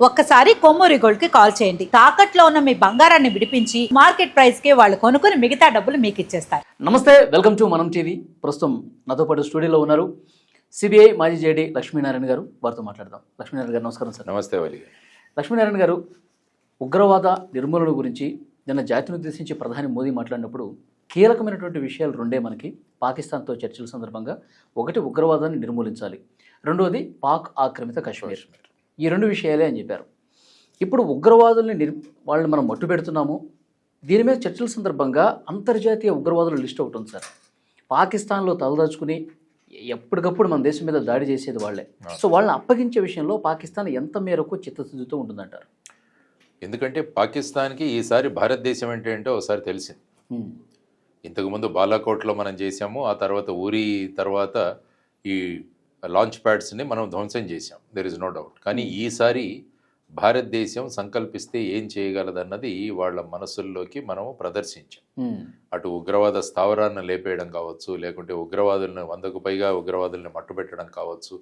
ఒక్కసారి కొమ్మూరి గోల్డ్ కి కాల్ చేయండి. తాకట్లో ఉన్న మీ బంగారాన్ని విడిపించి మార్కెట్ ప్రైస్ కి వాళ్ళు కొనుక్కుని మిగతా డబ్బులు మీకు ఇచ్చేస్తారు. నమస్తే, వెల్కమ్ టు మనం టీవీ. ప్రస్తుతం నాతో పాటు స్టూడియోలో ఉన్నారు సిబిఐ మాజీ జేడీ లక్ష్మీనారాయణ గారు. వారితో మాట్లాడదాం. లక్ష్మీనారాయణ గారు నమస్కారం సార్. నమస్తే వలి. లక్ష్మీనారాయణ గారు, ఉగ్రవాద నిర్మూలన గురించి నిన్న జాతిని ఉద్దేశించి ప్రధాని మోదీ మాట్లాడినప్పుడు కీలకమైనటువంటి విషయాలు రెండే మనకి పాకిస్తాన్తో చర్చల సందర్భంగా. ఒకటి, ఉగ్రవాదాన్ని నిర్మూలించాలి. రెండవది, పాక్ ఆక్రమిత కాశ్మీర్. ఈ రెండు విషయాలే అని చెప్పారు. ఇప్పుడు ఉగ్రవాదుల్ని వాళ్ళని మనం మట్టు పెడుతున్నాము. దీని మీద చర్చల సందర్భంగా అంతర్జాతీయ ఉగ్రవాదుల లిస్ట్ ఒకటి ఉంది సార్. పాకిస్తాన్లో తలదాచుకుని ఎప్పటికప్పుడు మన దేశం మీద దాడి చేసేది వాళ్ళే. సో వాళ్ళని అప్పగించే విషయంలో పాకిస్తాన్ ఎంత మేరకు చిత్తశుద్ధితో ఉంటుందంటారు? ఎందుకంటే పాకిస్తాన్కి ఈసారి భారతదేశం అంటే ఏంటో ఒకసారి తెలిసింది. ఇంతకుముందు బాలాకోట్లో మనం చేసాము, ఆ తర్వాత ఊరి తర్వాత ఈ లాంచ్ ప్యాడ్స్ని మనం ధ్వంసం చేసాం, దెర్ ఇస్ నో డౌట్. కానీ ఈసారి భారతదేశం సంకల్పిస్తే ఏం చేయగలదన్నది వాళ్ళ మనసుల్లోకి మనం ప్రదర్శించాం. అటు ఉగ్రవాద స్థావరాన్ని లేపేయడం కావచ్చు, లేకుంటే ఉగ్రవాదులను 100కు పైగా ఉగ్రవాదుల్ని మట్టుపెట్టడం కావచ్చు,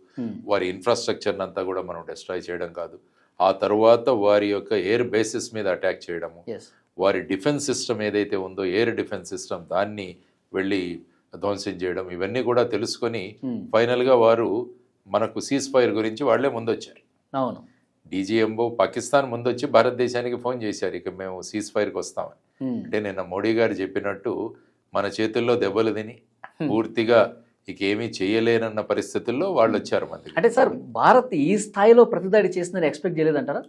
వారి ఇన్ఫ్రాస్ట్రక్చర్ని అంతా కూడా మనం డిస్ట్రాయ్ చేయడం కాదు, ఆ తర్వాత వారి యొక్క ఎయిర్ బేసిస్ మీద అటాక్ చేయడము, వారి డిఫెన్స్ సిస్టమ్ ఏదైతే ఉందో ఎయిర్ డిఫెన్స్ సిస్టమ్ దాన్ని వెళ్ళి ధ్వంసం చేయడం, ఇవన్నీ కూడా తెలుసుకొని ఫైనల్గా వారు మనకు సీజ్ ఫైర్ గురించి వాళ్ళే ముందొచ్చారు. అవును, డీజీఎంఓ పాకిస్తాన్ ముందొచ్చి భారతదేశానికి ఫోన్ చేశారు, ఇక మేము సీజ్ ఫైర్కి వస్తామని. అంటే నిన్న మోడీ గారు చెప్పినట్టు మన చేతుల్లో దెబ్బలు తిని పూర్తిగా ఇక ఏమీ చేయలేనన్న పరిస్థితుల్లో వాళ్ళు వచ్చారు మంది. అంటే సార్, భారత్ ఈ స్థాయిలో ప్రతిదాడి చేసిందని ఎక్స్పెక్ట్ చేయలేదంటారా?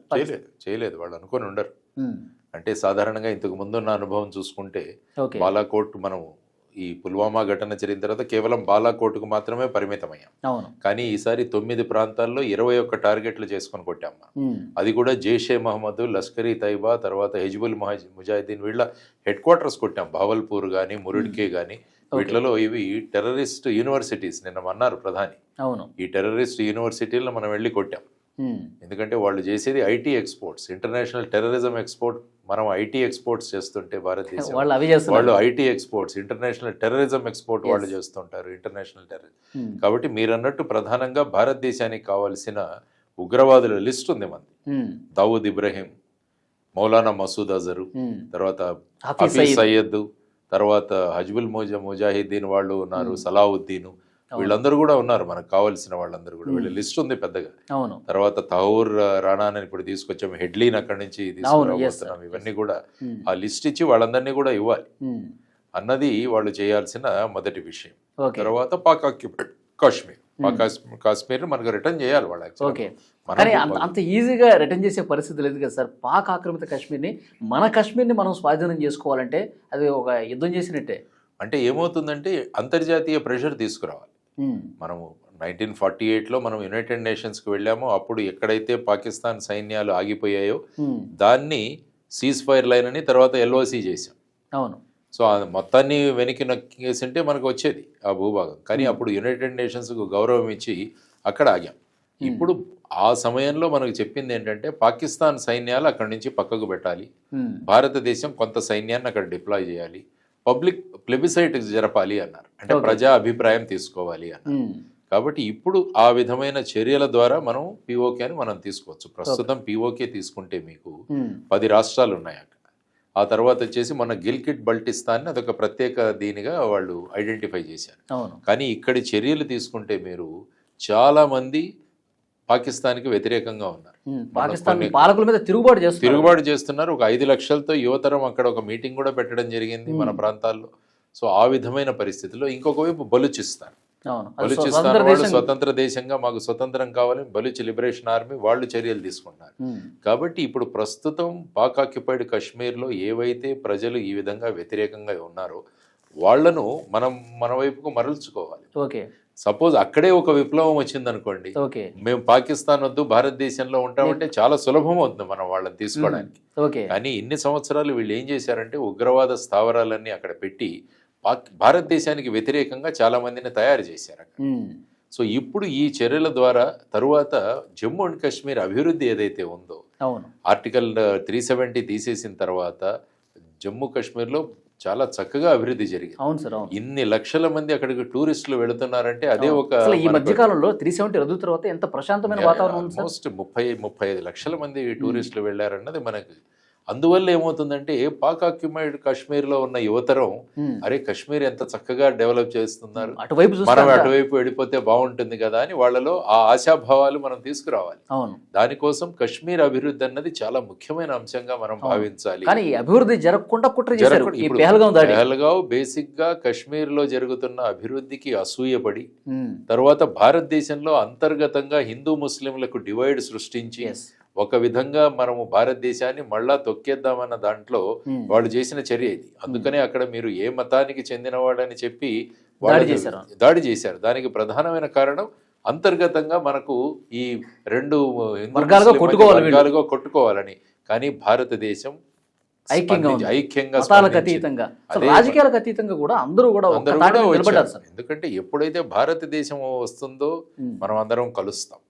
చేయలేదు, వాళ్ళు అనుకొని ఉండరు. అంటే సాధారణంగా ఇంతకు ముందున్న అనుభవం చూసుకుంటే బాలాకోట్, మనం ఈ పుల్వామా ఘటన జరిగిన తర్వాత కేవలం బాలాకోట్కు మాత్రమే పరిమితమయ్యాం. కానీ ఈసారి 9 ప్రాంతాల్లో 21 టార్గెట్లు చేసుకొని కొట్టాం. అది కూడా జైషే మహమ్మద్, లష్కరీ తైబా, తర్వాత హిజ్బుల్ ముజాహిదీన్ వీళ్ళ హెడ్ క్వార్టర్స్ కొట్టాం. భావల్పూర్ కానీ మురుడ్కే కానీ వీటిలో ఇవి టెర్రరిస్ట్ యూనివర్సిటీస్. నిన్న అన్నారు ప్రధాని, ఈ టెర్రరిస్ట్ యూనివర్సిటీలను మనం వెళ్ళి కొట్టాం. ఎందుకంటే వాళ్ళు చేసేది IT exports, international terrorism export. మనం ఐటీ ఎక్స్పోర్ట్స్ చేస్తుంటే భారతదేశం వాళ్ళు IT exports, international terrorism export వాళ్ళు చేస్తుంటారు, ఇంటర్నేషనల్ టెర్రరిజం. కాబట్టి మీరు అన్నట్టు ప్రధానంగా భారతదేశానికి కావాల్సిన ఉగ్రవాదుల లిస్ట్ ఉంది మంది. దావూద్ ఇబ్రహీం, మౌలానా మసూద్ అజరు, తర్వాత హఫీజ్ సయ్యద్, తర్వాత హిజ్బుల్ ముజాహిదీన్ వాళ్ళు ఉన్నారు, సలావుద్దీన్, వీళ్ళందరూ కూడా ఉన్నారు. మనకు కావాల్సిన వాళ్ళందరూ కూడా వీళ్ళ లిస్ట్ ఉంది పెద్దగా. తర్వాత తహూర్ రాణాని ఇప్పుడు తీసుకొచ్చాము, హెడ్లీని అక్కడి నుంచి తీసుకురాబోతున్నాం. ఇవన్నీ కూడా ఆ లిస్ట్ ఇచ్చి వాళ్ళందరినీ కూడా ఇవ్వాలి అన్నది వాళ్ళు చేయాల్సిన మొదటి విషయం. తర్వాత పాక్ ఆక్యుపైడ్ కాశ్మీర్, కాశ్మీర్ మనకు రిటర్న్ చేయాలి వాళ్ళు. కానీ అంత ఈజీగా రిటర్న్ చేసే పరిస్థితి లేదు కదా సార్. పాక్ ఆక్రమిత కాశ్మీర్ని, మన కాశ్మీర్ని మనం స్వాధీనం చేసుకోవాలంటే అది ఒక యుద్ధం చేసినట్టే. అంటే ఏమవుతుందంటే అంతర్జాతీయ ప్రెషర్ తీసుకురావాలి. మనము 1948లో మనం యునైటెడ్ నేషన్స్కి వెళ్ళాము. అప్పుడు ఎక్కడైతే పాకిస్తాన్ సైన్యాలు ఆగిపోయాయో దాన్ని సీజ్ ఫైర్ లైన్ అని తర్వాత ఎల్ఓసి చేశాం. సో మొత్తాన్ని వెనక్కి నక్కేసింటే మనకు వచ్చేది ఆ భూభాగం. కానీ అప్పుడు యునైటెడ్ నేషన్స్కు గౌరవం ఇచ్చి అక్కడ ఆగాం. ఇప్పుడు ఆ సమయంలో మనకు చెప్పింది ఏంటంటే పాకిస్తాన్ సైన్యాలు అక్కడి నుంచి పక్కకు పెట్టాలి, భారతదేశం కొంత సైన్యాన్ని అక్కడ డిప్లాయ్ చేయాలి, పబ్లిక్ ప్లెబిసైట్ జరపాలి అన్నారు. అంటే ప్రజా అభిప్రాయం తీసుకోవాలి అన్నారు. కాబట్టి ఇప్పుడు ఆ విధమైన చర్యల ద్వారా మనం పిఓకే అని మనం తీసుకోవచ్చు. ప్రస్తుతం పిఓకే తీసుకుంటే మీకు 10 రాష్ట్రాలు ఉన్నాయి అక్కడ. ఆ తర్వాత వచ్చేసి మన గిల్గిట్ బల్టిస్తాన్ని అదొక ప్రత్యేక దీనిగా వాళ్ళు ఐడెంటిఫై చేశారు. కానీ ఇక్కడి చర్యలు తీసుకుంటే మీరు చాలా మంది పాకిస్తాన్కి వ్యతిరేకంగా ఉన్నారు. పాలకుల మీద తిరుగుబాటు చేస్తున్నారు. ఒక 5 లక్షలతో యువతరం అక్కడ ఒక మీటింగ్ కూడా పెట్టడం జరిగింది మన ప్రాంతాల్లో. సో ఆ విధమైన పరిస్థితుల్లో ఇంకొక వైపు బలూచిస్తాన్ వాళ్ళు స్వతంత్ర దేశంగా మాకు స్వతంత్రం కావాలని బలూచ్ లిబరేషన్ ఆర్మీ వాళ్ళు చర్యలు తీసుకుంటున్నారు. కాబట్టి ఇప్పుడు ప్రస్తుతం పాక్ ఆక్యుపైడ్ కాశ్మీర్లో ఏవైతే ప్రజలు ఈ విధంగా వ్యతిరేకంగా ఉన్నారో వాళ్లను మనం మన వైపుకు మరల్చుకోవాలి. సపోజ్ అక్కడే ఒక విప్లవం వచ్చింది అనుకోండి, మేము పాకిస్తాన్ వద్దు భారతదేశంలో ఉంటామంటే చాలా సులభం అవుతుంది మనం వాళ్ళని తీసుకోవడానికి. కానీ ఇన్ని సంవత్సరాలు వీళ్ళు ఏం చేశారంటే ఉగ్రవాద స్థావరాలన్నీ అక్కడ పెట్టి భారతదేశానికి వ్యతిరేకంగా చాలా మందిని తయారు చేశారు అక్కడ. సో ఇప్పుడు ఈ చర్యల ద్వారా తరువాత జమ్మూ అండ్ కాశ్మీర్ అభివృద్ధి ఏదైతే ఉందో, ఆర్టికల్ 370 తీసేసిన తర్వాత జమ్మూ కాశ్మీర్లో చాలా చక్కగా అభివృద్ధి జరిగింది. అవును సార్, అవును. ఇన్ని లక్షల మంది అక్కడికి టూరిస్టులు వెళుతున్నారంటే అదే ఒక అసలు ఈ మధ్య కాలంలో 370 రద్దు తర్వాత ఎంత ప్రశాంతమైన వాతావరణం ఉంది సార్. ఆల్మోస్ట్ 30-35 లక్షల మంది టూరిస్టులు వెళ్ళారన్నది మనకి. అందువల్ల ఏమవుతుందంటే పాక్ ఆక్యుపైడ్ కాశ్మీర్లో ఉన్న యువతరం అరే కాశ్మీర్ ఎంత చక్కగా డెవలప్ చేస్తున్నారు, అటువైపు మనం అటువైపు వెళ్ళిపోతే బాగుంటుంది కదా అని వాళ్ళలో ఆ ఆశాభావాలు మనం తీసుకురావాలి. అవును. దానికోసం కాశ్మీర్ అభివృద్ధి అన్నది చాలా ముఖ్యమైన అంశంగా మనం భావించాలి. కానీ ఈ అభివృద్ధి జరగకుండా కుట్ర చేశారు. ఈ ఇప్పుడు పెహల్గావ్ బేసిక్ గా కాశ్మీర్ లో జరుగుతున్న అభివృద్ధికి అసూయపడి తర్వాత భారతదేశంలో అంతర్గతంగా హిందూ ముస్లింలకు డివైడ్ సృష్టించి ఒక విధంగా మనము భారతదేశాన్ని మళ్ళా తొక్కేద్దామన్న దాంట్లో వాళ్ళు చేసిన చర్య ఇది. అందుకనే అక్కడ మీరు ఏ మతానికి చెందినవాడని చెప్పి దాడి చేశారు. దానికి ప్రధానమైన కారణం అంతర్గతంగా మనకు ఈ రెండు వర్గాలుగా కొట్టుకోవాలని. కానీ భారతదేశం ఐక్యంగా రాజకీయాలకు అతీతంగా కూడా అందరూ కూడా వచ్చారు. ఎందుకంటే ఎప్పుడైతే భారతదేశం వస్తుందో మనం అందరం కలుస్తాం.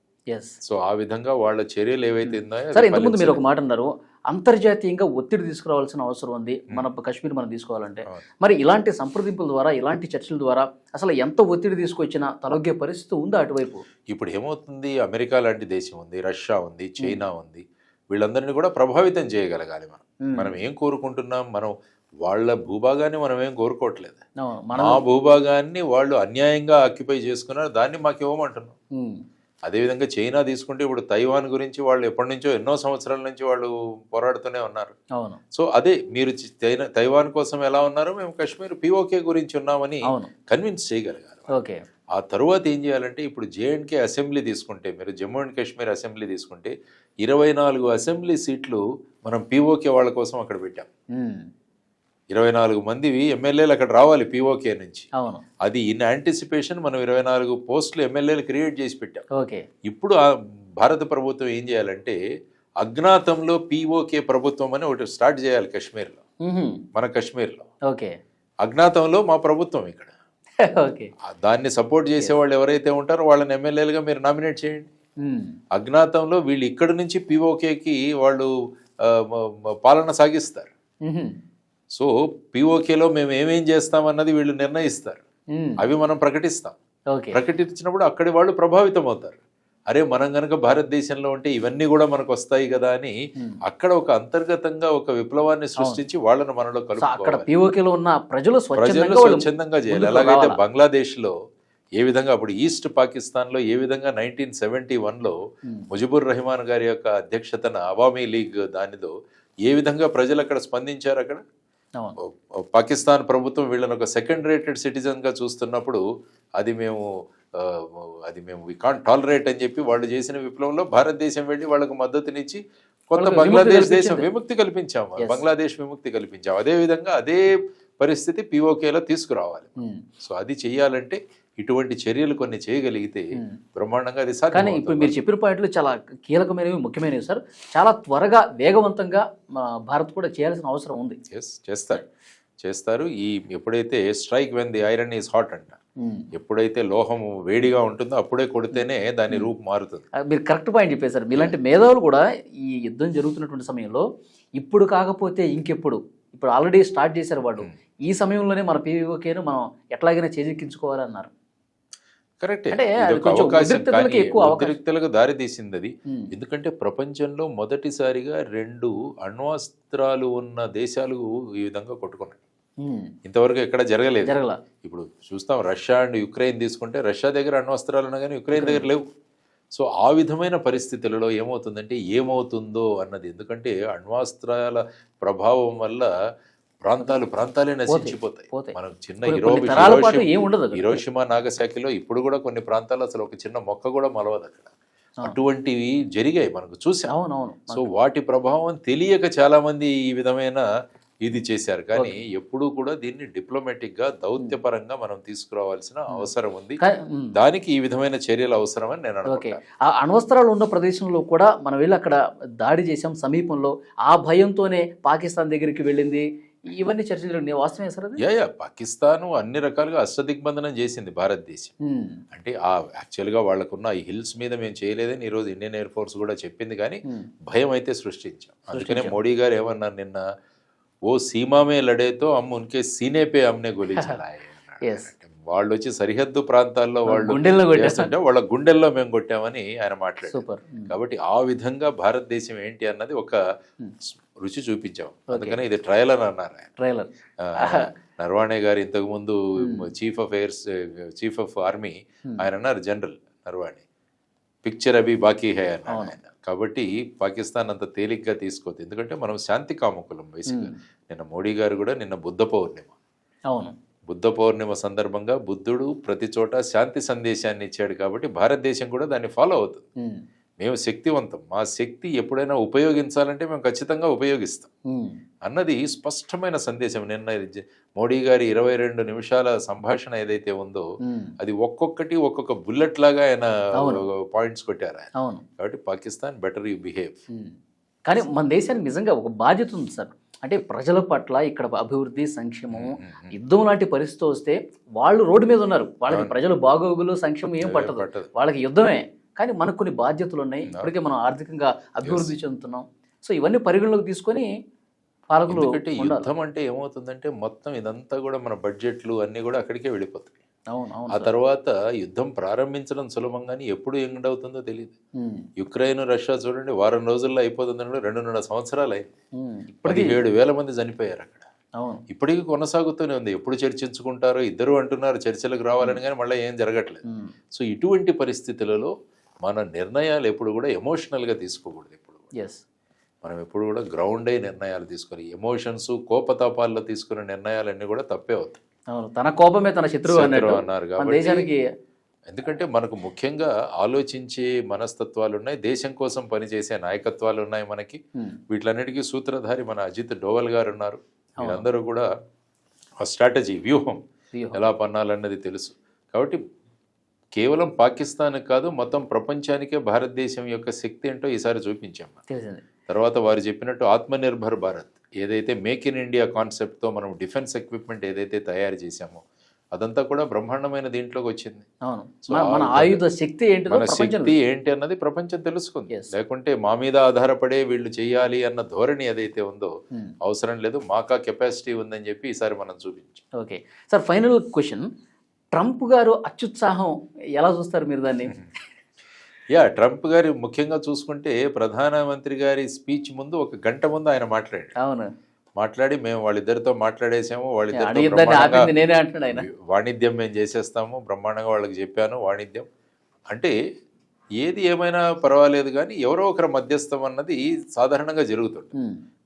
సో ఆ విధంగా వాళ్ళ చర్యలు ఏవైతే ఉన్నాయో. సరే, ఇంతకుముందు మీరు ఒక మాట అన్నారు, అంతర్జాతీయంగా ఒత్తిడి తీసుకురావాల్సిన అవసరం ఉంది మన కాశ్మీర్ మనం తీసుకోవాలంటే. మరి ఇలాంటి సంప్రదింపుల ద్వారా, ఇలాంటి చర్చల ద్వారా అసలు ఎంత ఒత్తిడి తీసుకొచ్చినా తలొగ్గే పరిస్థితి ఉందా అటువైపు? ఇప్పుడు ఏమవుతుంది, అమెరికా లాంటి దేశం ఉంది, రష్యా ఉంది, చైనా ఉంది, వీళ్ళందరినీ కూడా ప్రభావితం చేయగలగాలి. మనం ఏం కోరుకుంటున్నాం, మనం వాళ్ళ భూభాగాన్ని మనం ఏం కోరుకోవట్లేదు. మా భూభాగాన్ని వాళ్ళు అన్యాయంగా ఆక్యుపై చేసుకున్నారు, దాన్ని మాకు ఇవ్వమంటున్నాం. అదేవిధంగా చైనా తీసుకుంటే ఇప్పుడు తైవాన్ గురించి వాళ్ళు ఎప్పటి నుంచో ఎన్నో సంవత్సరాల నుంచి వాళ్ళు పోరాడుతూనే ఉన్నారు. సో అదే మీరు తైవాన్ కోసం ఎలా ఉన్నారో మేము కాశ్మీర్ పిఓకే గురించి ఉన్నామని కన్విన్స్ చేయగలగాలి. ఆ తరువాత ఏం చేయాలంటే ఇప్పుడు జేఎండ్కే అసెంబ్లీ తీసుకుంటే, మీరు జమ్మూ అండ్ కాశ్మీర్ అసెంబ్లీ తీసుకుంటే 24 అసెంబ్లీ సీట్లు మనం పిఓకే వాళ్ళ కోసం అక్కడ పెట్టాం. 24 మంది ఎమ్మెల్యేలు అక్కడ రావాలి పిఓకే నుంచి. అది ఇన్ యాంటిసిపేషన్ మనం 24 పోస్టులు ఎమ్మెల్యేలు క్రియేట్ చేసి పెట్టాం. ఇప్పుడు భారత ప్రభుత్వం ఏం చేయాలంటే అజ్ఞాతంలో పిఓకే ప్రభుత్వం అని ఒకటి స్టార్ట్ చేయాలి కాశ్మీర్లో, మన కాశ్మీర్లో. అజ్ఞాతంలో మా ప్రభుత్వం ఇక్కడ. దాన్ని సపోర్ట్ చేసేవాళ్ళు ఎవరైతే ఉంటారో వాళ్ళని ఎమ్మెల్యేలుగా మీరు నామినేట్ చేయండి. అజ్ఞాతంలో వీళ్ళు ఇక్కడి నుంచి పిఓకేకి వాళ్ళు పాలన సాగిస్తారు. సో పిఓకేలో మేము ఏమేం చేస్తామన్నది వీళ్ళు నిర్ణయిస్తారు, అవి మనం ప్రకటిస్తాం. ప్రకటించినప్పుడు అక్కడి వాళ్ళు ప్రభావితం అవుతారు. అరే మనం కనుక భారతదేశంలో ఉంటే ఇవన్నీ కూడా మనకు వస్తాయి కదా అని అక్కడ ఒక అంతర్గతంగా ఒక విప్లవాన్ని సృష్టించి వాళ్ళను మనలో కలుపుకోవాలి. ప్రజలు స్వచ్ఛందంగా చేయాలి. ఎలాగైతే బంగ్లాదేశ్ లో ఏ విధంగా అప్పుడు ఈస్ట్ పాకిస్తాన్ లో ఏ విధంగా 1971లో ముజిబుర్ రెహమాన్ గారి యొక్క అధ్యక్షతన అవామీ లీగ్ దానిలో ఏ విధంగా ప్రజలు అక్కడ స్పందించారు. అక్కడ పాకిస్తాన్ ప్రభుత్వం వీళ్ళని ఒక సెకండ్ రేటెడ్ సిటిజన్ గా చూస్తున్నప్పుడు అది మేము వి కాంట్ టాలరేట్ అని చెప్పి వాళ్ళు చేసిన విప్లవంలో భారతదేశం వెళ్ళి వాళ్ళకు మద్దతునిచ్చి కొత్త బంగ్లాదేశ్ దేశం విముక్తి కల్పించాము, బంగ్లాదేశ్ విముక్తి కల్పించాము. అదే విధంగా అదే పరిస్థితి పిఓకేలో తీసుకురావాలి. సో అది చెయ్యాలంటే ఇటువంటి చర్యలు కొన్ని చేయగలిగితే బ్రహ్మాండంగా అది సాధ్యం. కానీ ఇప్పుడు మీరు చెప్పిన పాయింట్లు చాలా కీలకమైనవి, ముఖ్యమైనవి సార్. చాలా త్వరగా వేగవంతంగా భారత్ కూడా చేయాల్సిన అవసరం ఉంది. చేస్తారు. ఈ ఎప్పుడైతే strike when the iron is hot అంట, ఎప్పుడైతే లోహం వేడిగా ఉంటుందో అప్పుడే కొడితేనే దాని రూపు మారుతుంది. మీరు కరెక్ట్ పాయింట్ చెప్పేశారు. మీలాంటి మేధావులు కూడా ఈ యుద్ధం జరుగుతున్నటువంటి సమయంలో ఇప్పుడు కాకపోతే ఇంకెప్పుడు, ఇప్పుడు ఆల్రెడీ స్టార్ట్ చేశారు వాళ్ళు, ఈ సమయంలోనే మన పిఓకేను మనం ఎట్లాగైనా చేజిక్కించుకోవాలన్నారు. కరెక్టే, ఉద్రిక్తలకు దారి తీసింది అది. ఎందుకంటే ప్రపంచంలో మొదటిసారిగా 2 అణ్వస్త్రాలు ఉన్న దేశాలు ఈ విధంగా కొట్టుకున్నాయి. ఇంతవరకు ఎక్కడ జరగలేదు. ఇప్పుడు చూస్తాం, రష్యా అండ్ యుక్రెయిన్ తీసుకుంటే రష్యా దగ్గర అణ్వస్త్రాలు ఉన్నా కానీ యుక్రెయిన్ దగ్గర లేవు. సో ఆ విధమైన పరిస్థితులలో ఏమవుతుందంటే ఏమవుతుందో అన్నది, ఎందుకంటే అణ్వాస్త్రాల ప్రభావం వల్ల ప్రాంతాలే నశించిపోతాయి. మనకు చిన్న హిరోషిమా నాగసాకిలో ఇప్పుడు కూడా కొన్ని ప్రాంతాలు అసలు ఒక చిన్న మొక్క కూడా మొలవదు అక్కడ. అటువంటివి జరిగాయి, మనకు చూసాం. సో వాటి ప్రభావం తెలియక చాలా మంది ఈ విధమైన ఇది చేశారు. కానీ ఎప్పుడూ కూడా దీన్ని డిప్లొమాటిక్ గా దౌత్యపరంగా మనం తీసుకురావాల్సిన అవసరం ఉంది. దానికి ఈ విధమైన చర్యలు అవసరం అని నేను అనుకుంటున్నాను. ఆ అణ్వస్త్రాలు ఉన్న ప్రదేశంలో కూడా మనం వెళ్ళి అక్కడ దాడి చేసాం సమీపంలో, ఆ భయంతోనే పాకిస్తాన్ దగ్గరికి వెళ్ళింది. ఇవన్నీ చర్చలు వాస్తవమే సార్? పాకిస్తాన్ అన్ని రకాలుగా అష్టదిగ్బంధనం చేసింది భారతదేశం. అంటే ఆ యాక్చువల్గా వాళ్ళకున్న ఈ హిల్స్ మీద మేము చేయలేదని ఈరోజు ఇండియన్ ఎయిర్ ఫోర్స్ కూడా చెప్పింది. కానీ భయం అయితే సృష్టించాం. అందుకనే మోడీ గారు ఏమన్నారు నిన్న, ఓ సీమా మే లడే తో హమ్ ఉన్కే సీనే పే హమ్నే గోలీ చలాయే Yes. వాళ్ళు వచ్చి సరిహద్దు ప్రాంతాల్లో వాళ్ళు గుండెల్లో కొట్టారు. చేస్తుంటే వాళ్ళ గుండెల్లో మేము కొట్టామని ఆయన మాట్లాడారు. సూపర్. కాబట్టి ఆ విధంగా భారతదేశం ఏంటి అన్నది ఒక రుచి చూపించాం. అందుకనే ఇది ట్రయల్ అని అన్నారు ఆయన. ట్రైలర్. నర్వాణే గారు ఇంతకుముందు చీఫ్ ఆఫ్ ఆర్మీ, ఆయన అన్నారు జనరల్ నర్వాణే, పిక్చర్ అవి బాకీ హై అన్నారు ఆయన. కాబట్టి పాకిస్తాన్ అంత తేలిగ్గా తీసుకోవద్దు, ఎందుకంటే మనం శాంతి కాముకులం బేసిక్గా. నిన్న మోడీ గారు కూడా నిన్న బుద్ధ పౌర్ణిమ, అవును, బుద్ధ పౌర్ణిమ సందర్భంగా బుద్ధుడు ప్రతి చోట శాంతి సందేశాన్ని ఇచ్చాడు. కాబట్టి భారతదేశం కూడా దాన్ని ఫాలో అవుతుంది. మేము శక్తివంతం, మా శక్తి ఎప్పుడైనా ఉపయోగించాలంటే మేము ఖచ్చితంగా ఉపయోగిస్తాం అన్నది స్పష్టమైన సందేశం. నిన్న మోడీ గారి 22 నిమిషాల సంభాషణ ఏదైతే ఉందో అది ఒక్కొక్కటి ఒక్కొక్క బుల్లెట్ లాగా ఆయన పాయింట్స్ కొట్టారు ఆయన. కాబట్టి పాకిస్తాన్ బెటర్ యూ బిహేవ్. కానీ మన దేశానికి నిజంగా ఒక బాధ్యత ఉంది సార్. అంటే ప్రజల పట్ల ఇక్కడ అభివృద్ధి, సంక్షేమము, యుద్ధం లాంటి పరిస్థితి వస్తే వాళ్ళు రోడ్డు మీద ఉన్నారు, వాళ్ళకి ప్రజలు బాగోగులు సంక్షేమం ఏం పట్టదు, వాళ్ళకి యుద్ధమే. కానీ మనకు కొన్ని బాధ్యతలు ఉన్నాయి, ఇప్పటికే మనం ఆర్థికంగా అభివృద్ధి చెందుతున్నాం. సో ఇవన్నీ పరిగణలోకి తీసుకొని పాలకులు. యుద్ధం అంటే ఏమవుతుందంటే మొత్తం ఇదంతా కూడా మన బడ్జెట్లు అన్ని కూడా అక్కడికే వెళ్ళిపోతాయి. ఆ తర్వాత యుద్ధం ప్రారంభించడం సులభం, కానీ ఎప్పుడు ఎండ్ అవుతుందో తెలియదు. యుక్రెయిన్ రష్యా చూడండి, వారం రోజుల్లో అయిపోతుంది, 2.5 సంవత్సరాలు అయింది. 17,000 మంది చనిపోయారు అక్కడ. ఇప్పటికీ కొనసాగుతూనే ఉంది. ఎప్పుడు చర్చించుకుంటారో ఇద్దరు అంటున్నారు చర్చలకు రావాలని, కానీ మళ్ళీ ఏం జరగట్లేదు. సో ఇటువంటి పరిస్థితులలో మన నిర్ణయాలు ఎప్పుడు కూడా ఎమోషనల్గా తీసుకోకూడదు. ఎప్పుడు మనం ఎప్పుడు కూడా గ్రౌండ్ అయి నిర్ణయాలు తీసుకొని, ఎమోషన్స్ కోపతాపాల్లో తీసుకునే నిర్ణయాలన్నీ కూడా తప్పే అవుతాయి. తన కోపమే తన శత్రువు అన్నారు కాబట్టి. ఎందుకంటే మనకు ముఖ్యంగా ఆలోచించే మనస్తత్వాలు ఉన్నాయి, దేశం కోసం పనిచేసే నాయకత్వాలు ఉన్నాయి మనకి. వీటిలన్నిటికీ సూత్రధారి మన అజిత్ డోవల్ గారు ఉన్నారు. వీళ్ళందరూ కూడా ఆ స్ట్రాటజీ, వ్యూహం ఎలా పన్నాలన్నది తెలుసు. కాబట్టి కేవలం పాకిస్తాన్ కాదు, మొత్తం ప్రపంచానికే భారతదేశం యొక్క శక్తి ఏంటో ఈసారి చూపించాం. తర్వాత వారు చెప్పినట్టు ఆత్మనిర్భర్ భారత్ ఏదైతే మేక్ ఇన్ ఇండియా కాన్సెప్ట్తో మనం డిఫెన్స్ ఎక్విప్మెంట్ ఏదైతే తయారు చేశామో అదంతా కూడా బ్రహ్మాండమైన దీంట్లోకి వచ్చింది. మన ఆయుధ శక్తి ఏంటి అన్నది ప్రపంచం తెలుసుకుంది. లేకుంటే మా మీద ఆధారపడే వీళ్ళు చేయాలి అన్న ధోరణి ఏదైతే ఉందో అవసరం లేదు, మాకా కెపాసిటీ ఉందని చెప్పి ఈసారి మనం చూపించాం. Okay sir, final question, Trump గారు అత్యుత్సాహం ఎలా చూస్తారు మీరు దాన్ని? ట్రంప్ గారి ముఖ్యంగా చూసుకుంటే ప్రధానమంత్రి గారి స్పీచ్ ముందు 1 గంట ముందు ఆయన మాట్లాడి మేము వాళ్ళిద్దరితో మాట్లాడేసాము, వాణిజ్యం మేము చేసేస్తాము, బ్రహ్మాండంగా వాళ్ళకి చెప్పాను. వాణిజ్యం అంటే ఏది ఏమైనా పర్వాలేదు, కానీ ఎవరో ఒకరు మధ్యస్థం అన్నది సాధారణంగా జరుగుతుంది.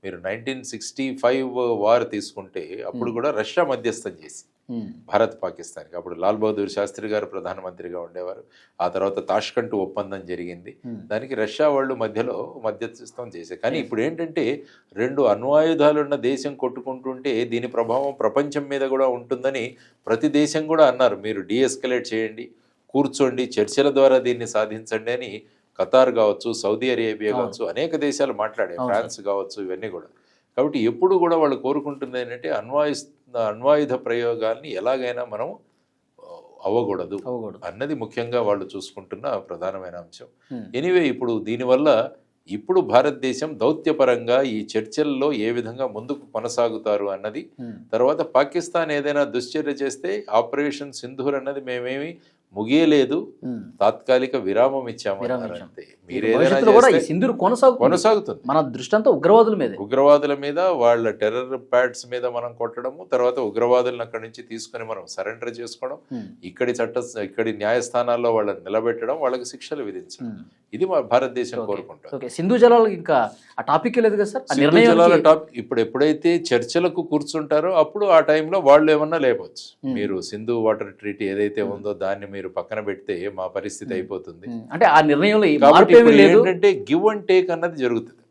మీరు 1965 వార్ తీసుకుంటే అప్పుడు కూడా రష్యా మధ్యస్థం చేసి భారత్ పాకిస్తాన్కి. అప్పుడు లాల్ బహదూర్ శాస్త్రి గారు ప్రధానమంత్రిగా ఉండేవారు. ఆ తర్వాత తాష్కంట్ ఒప్పందం జరిగింది, దానికి రష్యా వాళ్ళు మధ్యలో మధ్యస్థం చేశారు. కానీ ఇప్పుడు ఏంటంటే 2 అణ్వాయుధాలున్న దేశం కొట్టుకుంటుంటే దీని ప్రభావం ప్రపంచం మీద కూడా ఉంటుందని ప్రతి దేశం కూడా అన్నారు. మీరు డీఎస్కలేట్ చేయండి, కూర్చోండి, చర్చల ద్వారా దీన్ని సాధించండి అని ఖతార్ కావచ్చు, సౌదీ అరేబియా కావచ్చు, అనేక దేశాలు మాట్లాడాయి, ఫ్రాన్స్ కావచ్చు, ఇవన్నీ కూడా. కాబట్టి ఎప్పుడు కూడా వాళ్ళు కోరుకుంటుంది ఏంటంటే అణ్వాయుధ ప్రయోగాల్ని ఎలాగైనా మనం అవ్వకూడదు అన్నది ముఖ్యంగా వాళ్ళు చూసుకుంటున్న ప్రధానమైన అంశం. ఎనీవే ఇప్పుడు దీనివల్ల ఇప్పుడు భారతదేశం దౌత్యపరంగా ఈ చర్చల్లో ఏ విధంగా ముందుకు కొనసాగుతారు అన్నది, తర్వాత పాకిస్తాన్ ఏదైనా దుశ్చర్య చేస్తే ఆపరేషన్ సింధూర్ అన్నది మేమేమి ముగియలేదు, తాత్కాలిక విరామం ఇచ్చాము. కొనసాగుతుంది. మన దృష్టి అంతా ఉగ్రవాదుల మీద, వాళ్ళ టెర్రర్ ప్యాడ్స్ మీద మనం కొట్టడము, తర్వాత ఉగ్రవాదులను అక్కడి నుంచి తీసుకుని మనం సరెండర్ చేసుకోవడం, ఇక్కడి న్యాయస్థానాల్లో వాళ్ళని నిలబెట్టడం, వాళ్ళకి శిక్షలు విధించడం, ఇది మా భారతదేశం కోరుకుంటాం. సింధు జలాలు ఇంకా ఆ టాపిక్ లేదు కదా సార్. సింధు జలాల టాపిక్ ఇప్పుడు ఎప్పుడైతే చర్చలకు కూర్చుంటారో అప్పుడు ఆ టైంలో వాళ్ళు ఏమన్నా లేవచ్చు. మీరు సింధు వాటర్ ట్రీటీ ఏదైతే ఉందో దాన్ని మీరు పక్కన పెడితే మా పరిస్థితి అయిపోతుంది. అంటే ఆ నిర్ణయంలో ఏంటంటే గివ్ అండ్ టేక్ అన్నది జరుగుతుంది.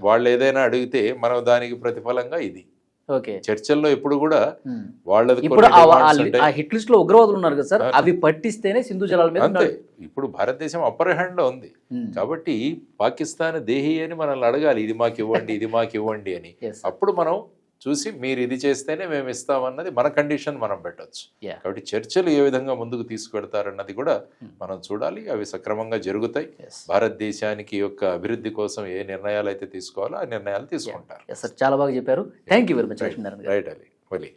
వాళ్ళు ఏదైనా అడిగితే మనం దానికి ప్రతిఫలంగా ఇది చర్చల్లో ఎప్పుడు కూడా వాళ్ళది. హిట్ లిస్ట్ లో ఉగ్రవాదులు ఉన్నారు కదా సార్, అవి పట్టిస్తేనే సింధు జలాల మీద. అంతే, ఇప్పుడు భారతదేశం అప్పర్ హ్యాండ్ లో ఉంది. కాబట్టి పాకిస్తాన్ దేహి అని మనల్ని అడగాలి, ఇది మాకు ఇవ్వండి, ఇది మాకు ఇవ్వండి అని. అప్పుడు మనం చూసి మీరు ఇది చేస్తేనే మేము ఇస్తామన్నది మన కండిషన్ మనం పెట్టొచ్చు. Yeah. కాబట్టి చర్చలు ఏ విధంగా ముందుకు తీసుకెడతారన్నది కూడా మనం చూడాలి. అవి సక్రమంగా జరుగుతాయి. భారతదేశానికి యొక్క అభివృద్ధి కోసం ఏ నిర్ణయాలు అయితే తీసుకోవాలో ఆ నిర్ణయాలు తీసుకుంటారు. సార్ చాలా బాగా చెప్పారు. Thank you very much. Right Ali.